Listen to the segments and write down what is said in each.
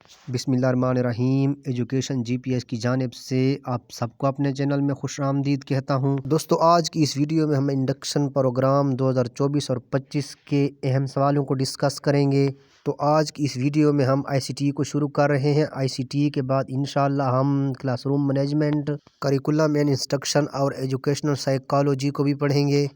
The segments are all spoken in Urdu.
بسم اللہ الرحمن الرحیم۔ ایجوکیشن جی پی ایس کی جانب سے آپ سب کو اپنے چینل میں خوش آمدید کہتا ہوں۔ دوستو آج کی اس ویڈیو میں ہم انڈکشن پروگرام 2024 اور 25 کے اہم سوالوں کو ڈسکس کریں گے۔ تو آج کی اس ویڈیو میں ہم آئی سی ٹی کو شروع کر رہے ہیں۔ آئی سی ٹی کے بعد انشاءاللہ ہم class room management, curriculum and instruction اور ایجوکیشنل سائیکالوجی کو بھی پڑھیں گے۔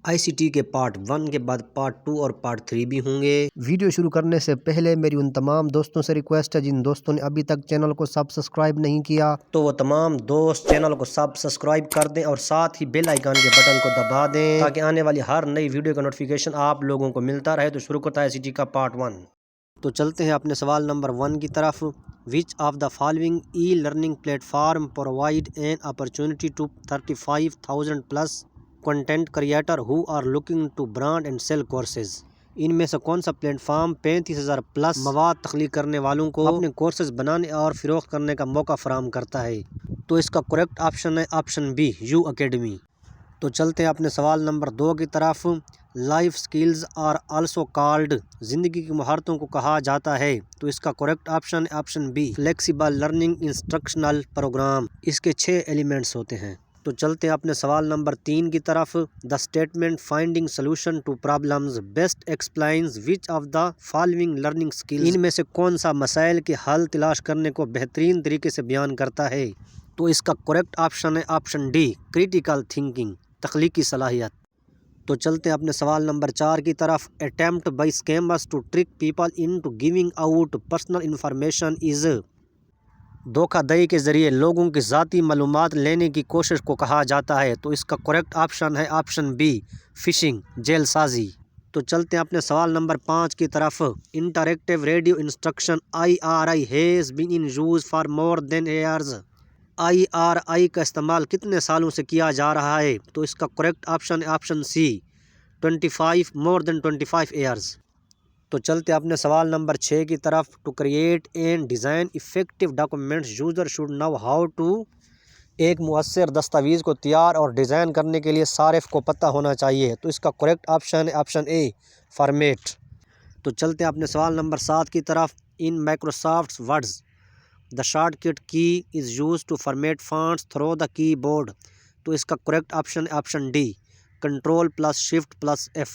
آئی سی ٹی کے پارٹ 1 کے بعد پارٹ 2 اور پارٹ 3 بھی ہوں گے۔ ویڈیو شروع کرنے سے پہلے میری ان تمام دوستوں سے ریکویسٹ ہے جن دوستوں نے ابھی تک چینل کو سبسکرائب نہیں کیا تو وہ تمام دوست چینل کو سبسکرائب کر دیں اور ساتھ ہی بیل آئیکن کے بٹن کو دبا دیں تاکہ آنے والی ہر نئی ویڈیو کا نوٹیفیکیشن آپ لوگوں کو ملتا رہے۔ تو شروع کرتا ہے آئی سی ٹی کا پارٹ 1۔ تو چلتے ہیں اپنے سوال نمبر 1 کی طرف۔ Which of the following e learning plate form provide an opportunity to 35,000 plus content creator who are looking to brand and cell courses? ان میں سے کون سا پلیٹ فارم 35,000 پلس مواد تخلیق کرنے والوں کو اپنے کورسز بنانے اور فروخت کرنے کا موقع فراہم کرتا ہے؟ تو اس کا کریکٹ آپشن ہے آپشن بی، یو اکیڈمی۔ تو چلتے ہیں اپنے سوال نمبر 2 کی طرف۔ Life skills are also called, زندگی کی مہارتوں کو کہا جاتا ہے؟ تو اس کا کریکٹ آپشن ہے option B, flexible learning instructional program. اس کے 6 ایلیمنٹس ہوتے ہیں۔ تو چلتے ہیں اپنے سوال نمبر 3 کی طرف۔ The statement finding solution to problems best explains which of the following learning skills? ان میں سے کون سا مسائل کے حل تلاش کرنے کو بہترین طریقے سے بیان کرتا ہے؟ تو اس کا کریکٹ آپشن ہے آپشن ڈی، کریٹیکل تھنکنگ، تخلیقی صلاحیت۔ تو چلتے ہیں اپنے سوال نمبر 4 کی طرف۔ Attempt by scammers to trick people into giving out personal information is? دھوکہ دہی کے ذریعے لوگوں کی ذاتی معلومات لینے کی کوشش کو کہا جاتا ہے؟ تو اس کا کریکٹ آپشن ہے آپشن بی، فشنگ، جیل سازی۔ تو چلتے ہیں اپنے سوال نمبر 5 کی طرف۔ Interactive radio instruction IRI has been in use for more than years? IRI کا استعمال کتنے سالوں سے کیا جا رہا ہے؟ تو اس کا کریکٹ آپشن ہے option C, 25، more than 25 years. تو چلتے اپنے سوال نمبر 6 کی طرف۔ To create and design effective documents user should know how to? ایک مؤثر دستاویز کو تیار اور ڈیزائن کرنے کے لیے صارف کو پتہ ہونا چاہیے؟ تو اس کا کریکٹ آپشن ہے آپشن اے، فارمیٹ۔ تو چلتے ہیں اپنے سوال نمبر 7 کی طرف۔ In Microsoft words the shortcut key is use to format fonts through the keyboard? تو اس کا کریکٹ آپشن ہے آپشن ڈی، Ctrl+Shift+F۔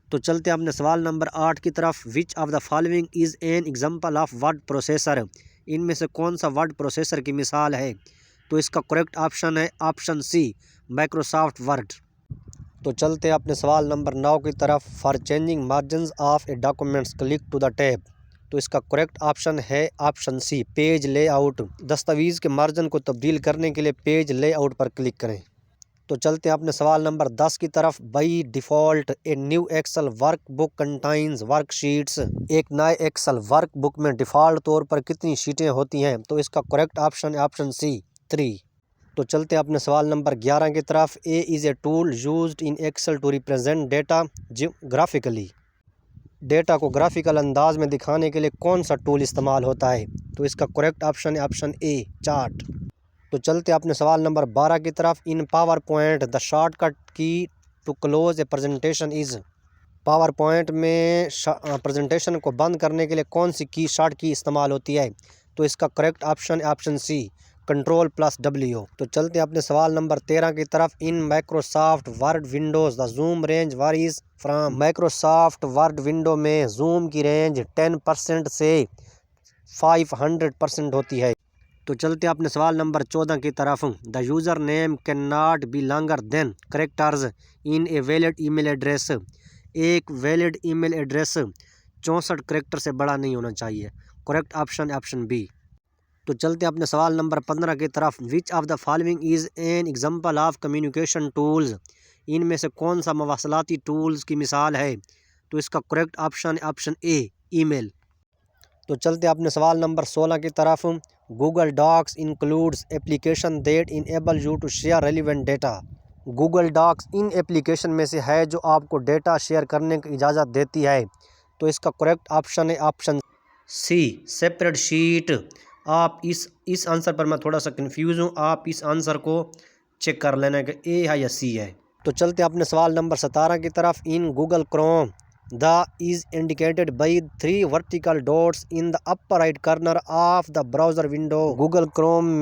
تو چلتے ہیں اپنے سوال نمبر 8 کی طرف۔ Which of the following is an example of word processor? ان میں سے کون سا ورڈ پروسیسر کی مثال ہے؟ تو اس کا کریکٹ آپشن ہے آپشن سی، مائکروسافٹ ورڈ۔ تو چلتے ہیں اپنے سوال نمبر 9 کی طرف۔ For changing margins of a documents click to the tab? تو اس کا کریکٹ آپشن ہے آپشن سی، پیج لے آؤٹ۔ دستاویز کے مارجن کو تبدیل کرنے کے لیے پیج لے آؤٹ پر کلک کریں۔ تو چلتے ہیں اپنے سوال نمبر 10 کی طرف۔ By default a new Excel workbook contains worksheets? ایک نئے ایکسل ورک بک میں ڈیفالٹ طور پر کتنی شیٹیں ہوتی ہیں؟ تو اس کا کریکٹ آپشن ہے آپشن سی، 3۔ تو چلتے ہیں اپنے سوال نمبر 11 کی طرف۔ A is a tool used in Excel to represent data graphically? Data کو گرافیکل انداز میں دکھانے کے لیے کون سا ٹول استعمال ہوتا ہے؟ تو اس کا کریکٹ آپشن ہے آپشن اے، چارٹ۔ تو چلتے اپنے سوال نمبر 12 کی طرف۔ In PowerPoint the shortcut key to close a presentation is? PowerPoint میں پریزنٹیشن کو بند کرنے کے لیے کون سی کی شارٹ کی استعمال ہوتی ہے؟ تو اس کا کریکٹ آپشن ہے آپشن سی، Ctrl+W۔ تو چلتے ہیں اپنے سوال نمبر 13 کی طرف۔ In Microsoft word Windows the zoom range varies from? Microsoft word window میں زوم کی رینج 10% سے 500% ہوتی ہے؟ تو چلتے ہیں اپنے سوال نمبر 14 کی طرف۔ The user name can not be longer than characters in a valid email address? ایک valid email address 64 character سے بڑا نہیں ہونا چاہیے؟ Correct option option B. تو چلتے ہیں اپنے سوال نمبر 15 کی طرف۔ Which of the following is an example of communication tools? ان میں سے کون سا مواصلاتی ٹولز کی مثال ہے؟ تو اس کا کریکٹ آپشن ہے آپشن اے، ای میل۔ تو چلتے ہیں اپنے سوال نمبر 16 کی طرف۔ Google Docs includes application that enable you to share relevant data? Google Docs ان ایپلیکیشن میں سے ہے جو آپ کو ڈیٹا شیئر کرنے کی اجازت دیتی ہے؟ تو اس کا کریکٹ آپشن ہے آپشن سی، سپریڈ شیٹ۔ آپ اس آنسر پر میں تھوڑا سا کنفیوز ہوں، آپ اس آنسر کو چیک کر لینا کہ اے ہے یا سی ہے۔ تو چلتے ہیں اپنے سوال نمبر 17 کی طرف۔ In Google Chrome The is indicated by 3 vertical dots in the upper right corner of the browser window. Google Chrome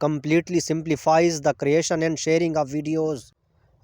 completely simplifies the creation and sharing of videos.